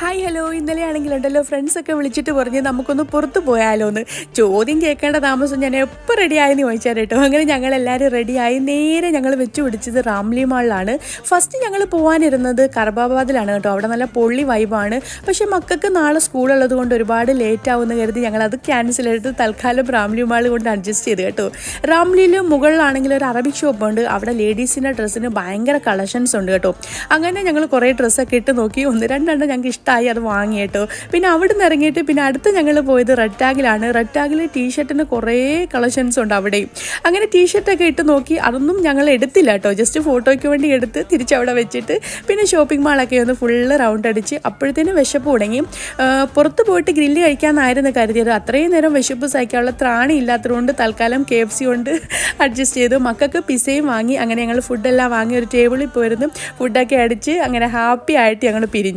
Hi hello ഇന്നലെയാണെങ്കിലുണ്ടല്ലോ ഫ്രണ്ട്സൊക്കെ വിളിച്ചിട്ട് പറഞ്ഞ് നമുക്കൊന്ന് പുറത്ത് പോയാലോ എന്ന് ചോദ്യം കേൾക്കേണ്ട താമസം ഞാൻ എപ്പോൾ റെഡിയായെന്ന് ചോദിച്ചാൽ കേട്ടോ. അങ്ങനെ ഞങ്ങളെല്ലാവരും റെഡിയായി നേരെ ഞങ്ങൾ വെച്ച് പിടിച്ചത് റാംലി മാളിലാണ്. ഫസ്റ്റ് ഞങ്ങൾ പോകാനിരുന്നത് കർബാബാദിലാണ് കേട്ടോ. അവിടെ നല്ല പൊള്ളി വൈബാണ്. പക്ഷേ മക്കൾക്ക് നാളെ സ്കൂളുള്ളത് കൊണ്ട് ഒരുപാട് ലേറ്റ് ആവുമെന്ന് കരുതി ഞങ്ങളത് ക്യാൻസൽ ചെയ്ത് തൽക്കാലം റാംലി മാൾ കൊണ്ട് അഡ്ജസ്റ്റ് ചെയ്ത് കേട്ടോ. റാംലിയിൽ മുകളിലാണെങ്കിൽ ഒരു അറബിക് ഷോപ്പുണ്ട്. അവിടെ ലേഡീസിൻ്റെ ഡ്രസ്സിന് ഭയങ്കര കളക്ഷൻസ് ഉണ്ട് കേട്ടോ. അങ്ങനെ ഞങ്ങൾ കുറേ ഡ്രസ്സൊക്കെ ഇട്ട് നോക്കി. ഒന്ന് രണ്ടെണ്ണം ഞങ്ങൾക്ക് ഇഷ്ടമായി, അത് വാങ്ങി കേട്ടോ. പിന്നെ അവിടെ നിന്ന് ഇറങ്ങിയിട്ട് പിന്നെ അടുത്ത് ഞങ്ങൾ പോയത് റെഡ് ടാഗിലാണ്. റെഡ് ടാഗിൽ ടീഷർട്ടിന് കുറേ കളക്ഷൻസ് ഉണ്ട് അവിടെയും. അങ്ങനെ ടീഷർട്ടൊക്കെ ഇട്ട് നോക്കി. അതൊന്നും ഞങ്ങൾ എടുത്തില്ല കേട്ടോ. ജസ്റ്റ് ഫോട്ടോയ്ക്ക് വേണ്ടി എടുത്ത് തിരിച്ചവിടെ വെച്ചിട്ട് പിന്നെ ഷോപ്പിംഗ് മാളൊക്കെ ഒന്ന് ഫുള്ള് റൗണ്ട് അടിച്ച് അപ്പോഴത്തേനും വിശപ്പ് തുടങ്ങി. പുറത്ത് പോയിട്ട് ഗ്രില്ല് കഴിക്കാമെന്നായിരുന്നു കരുതിയത്. അത്രയും നേരം വിശപ്പ് സഹിക്കാനുള്ള ത്രാണി ഇല്ലാത്തതുകൊണ്ട് തൽക്കാലം KFC കൊണ്ട് അഡ്ജസ്റ്റ് ചെയ്തു. മക്കൾക്ക് പിസയും വാങ്ങി. അങ്ങനെ ഞങ്ങൾ ഫുഡെല്ലാം വാങ്ങി ഒരു ടേബിളിൽ പോയിരുന്നു. ഫുഡൊക്കെ അടിച്ച് അങ്ങനെ ഹാപ്പി ആയിട്ട് ഞങ്ങൾ പിരിഞ്ഞു.